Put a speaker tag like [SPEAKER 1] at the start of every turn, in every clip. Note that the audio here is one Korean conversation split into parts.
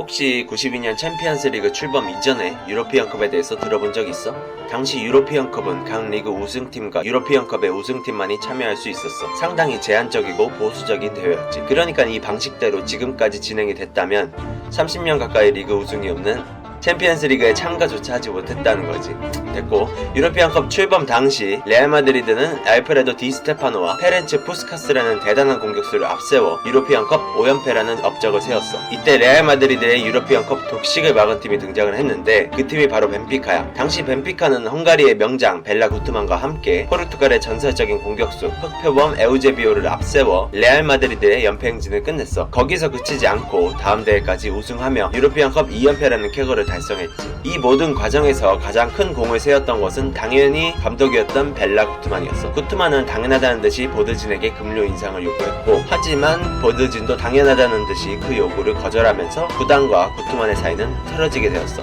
[SPEAKER 1] 혹시 92년 챔피언스리그 출범 이전에 유로피언컵에 대해서 들어본 적 있어? 당시 유로피언컵은 각 리그 우승팀과 유로피언컵의 우승팀만이 참여할 수 있었어. 상당히 제한적이고 보수적인 대회였지. 그러니까 이 방식대로 지금까지 진행이 됐다면 30년 가까이 리그 우승이 없는 챔피언스리그에 참가조차 하지 못했다는 거지. 됐고, 유로피언컵 출범 당시 레알 마드리드는 알프레도 디 스테파노와 페렌츠 푸스카스라는 대단한 공격수를 앞세워 유로피언컵 5연패라는 업적을 세웠어. 이때 레알 마드리드의 유로피언컵 독식을 막은 팀이 등장을 했는데 그 팀이 바로 벤피카야. 당시 벤피카는 헝가리의 명장 벨라 구트만과 함께 포르투갈의 전설적인 공격수 흑표범 에우제비오를 앞세워 레알 마드리드의 연패 행진을 끝냈어. 거기서 그치지 않고 다음 대회까지 우승하며 유로피언컵 2연패라는 쾌거를 달성했지. 이 모든 과정에서 가장 큰 공을 세웠던 것은 당연히 감독이었던 벨라 구트만이었어. 구트만은 당연하다는 듯이 보드진에게 급료 인상을 요구했고, 하지만 보드진도 당연하다는 듯이 그 요구를 거절하면서 구단과 구트만의 사이는 틀어지게 되었어.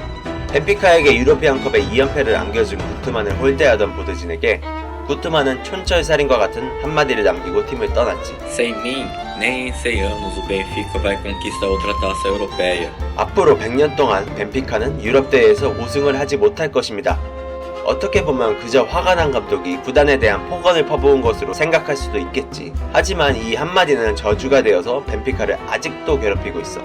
[SPEAKER 1] 벤피카에게 유로피언컵의 2연패를 안겨준 구트만을 홀대하던 보드진에게 구트만은 촌철살인과 같은 한마디를 남기고 팀을 떠났지.
[SPEAKER 2] Sem mim, nem em 100 anos o Benfica vai conquistar outra taça europeia.
[SPEAKER 1] 앞으로 100년 동안 벤피카는 유럽대회에서 우승을 하지 못할 것입니다. 어떻게 보면 그저 화가 난 감독이 구단에 대한 폭언을 퍼부은 것으로 생각할 수도 있겠지. 하지만 이 한마디는 저주가 되어서 벤피카를 아직도 괴롭히고 있어.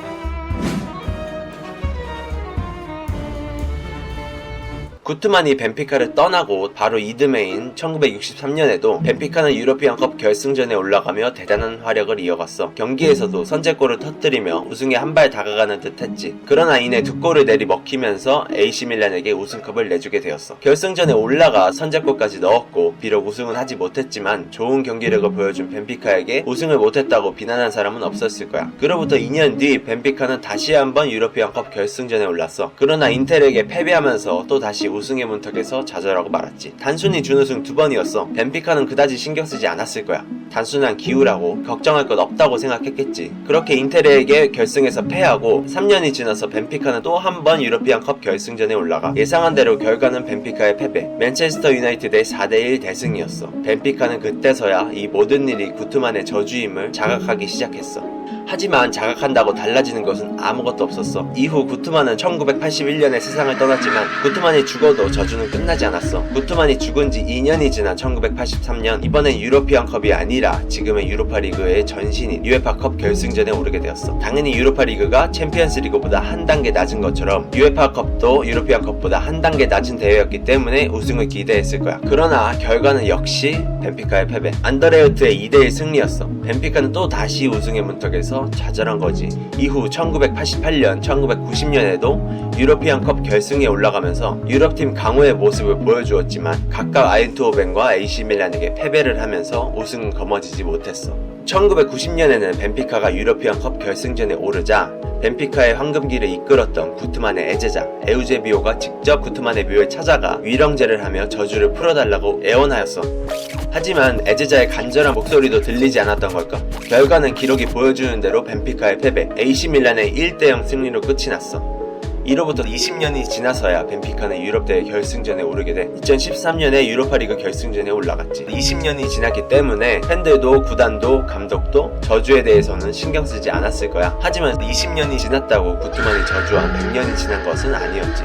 [SPEAKER 1] 구트만이 벤피카를 떠나고 바로 이듬해인 1963년에도 벤피카는 유로피언컵 결승전에 올라가며 대단한 활약을 이어갔어. 경기에서도 선제골을 터뜨리며 우승에 한 발 다가가는 듯 했지. 그러나 이내 두 골을 내리먹히면서 AC 밀란에게 우승컵을 내주게 되었어. 결승전에 올라가 선제골까지 넣었고 비록 우승은 하지 못했지만 좋은 경기력을 보여준 벤피카에게 우승을 못했다고 비난한 사람은 없었을 거야. 그로부터 2년 뒤 벤피카는 다시 한번 유로피언컵 결승전에 올랐어. 그러나 인텔에게 패배하면서 또 다시 우승의 문턱에서 좌절하고 말았지. 단순히 준우승 2번이었어. 벤피카는 그다지 신경쓰지 않았을 거야. 단순한 기우라고 걱정할 것 없다고 생각했겠지. 그렇게 인텔에게 결승에서 패하고 3년이 지나서 벤피카는 또 한 번 유로피언컵 결승전에 올라가 예상한 대로 결과는 벤피카의 패배, 맨체스터 유나이티드의 4대1 대승이었어. 벤피카는 그때서야 이 모든 일이 구트만의 저주임을 자각하기 시작했어. 하지만 자각한다고 달라지는 것은 아무것도 없었어. 이후 구트만은 1981년에 세상을 떠났지만 구트만이 죽어도 저주는 끝나지 않았어. 구트만이 죽은 지 2년이 지난 1983년 이번엔 유로피언컵이 아니라 지금의 유로파리그의 전신인 유에파컵 결승전에 오르게 되었어. 당연히 유로파리그가 챔피언스리그보다 한 단계 낮은 것처럼 유에파컵도 유로피언컵보다 한 단계 낮은 대회였기 때문에 우승을 기대했을 거야. 그러나 결과는 역시 벤피카의 패배, 안더레우트의 2대1 승리였어. 벤피카는 또 다시 우승의 문턱에서 좌절한 거지. 이후 1988년, 1990년에도 유로피언컵 결승에 올라가면서 유럽팀 강호의 모습을 보여주었지만 각각 아인트호벤과 AC 밀란에게 패배를 하면서 우승은 거머쥐지 못했어. 1990년에는 벤피카가 유로피언컵 결승전에 오르자 벤피카의 황금기를 이끌었던 구트만의 애제자 에우제비오가 직접 구트만의 묘에 찾아가 위령제를 하며 저주를 풀어달라고 애원하였어. 하지만 애제자의 간절한 목소리도 들리지 않았던 걸까? 결과는 기록이 보여주는 대로 벤피카의 패배, AC 밀란의 1대0 승리로 끝이 났어. 이로부터 20년이 지나서야 벤피카는 유럽대회 결승전에 오르게 돼 2013년에 유로파리그 결승전에 올라갔지. 20년이 지났기 때문에 팬들도 구단도 감독도 저주에 대해서는 신경 쓰지 않았을 거야. 하지만 20년이 지났다고 구트만이 저주한 100년이 지난 것은 아니었지.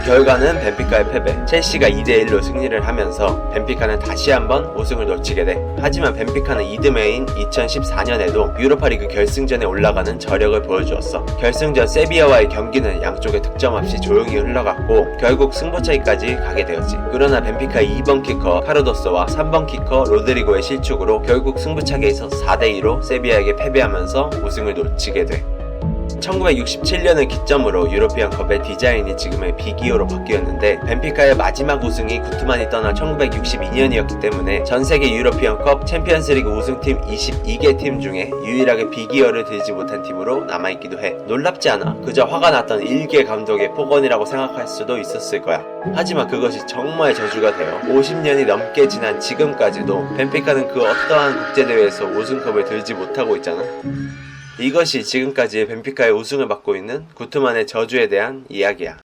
[SPEAKER 1] 결과는 벤피카의 패배, 첼시가 2대1로 승리를 하면서 벤피카는 다시 한번 우승을 놓치게 돼. 하지만 벤피카는 이듬해인 2014년에도 유로파리그 결승전에 올라가는 저력을 보여주었어. 결승전 세비야와의 경기는 양쪽의 득점 없이 조용히 흘러갔고 결국 승부차기까지 가게 되었지. 그러나 벤피카의 2번 키커 카르도소와 3번 키커 로드리고의 실축으로 결국 승부차기에서 4대2로 세비야에게 패배하면서 우승을 놓치게 돼. 1967년을 기점으로 유로피언컵의 디자인이 지금의 비기어로 바뀌었는데 벤피카의 마지막 우승이 구트만이 떠난 1962년이었기 때문에 전세계 유로피언컵 챔피언스리그 우승팀 22개 팀 중에 유일하게 비기어를 들지 못한 팀으로 남아있기도 해. 놀랍지 않아? 그저 화가 났던 일개 감독의 폭언이라고 생각할 수도 있었을 거야. 하지만 그것이 정말 저주가 되어 50년이 넘게 지난 지금까지도 벤피카는 그 어떠한 국제대회에서 우승컵을 들지 못하고 있잖아. 이것이 지금까지 벤피카의 우승을 맡고 있는 구트만의 저주에 대한 이야기야.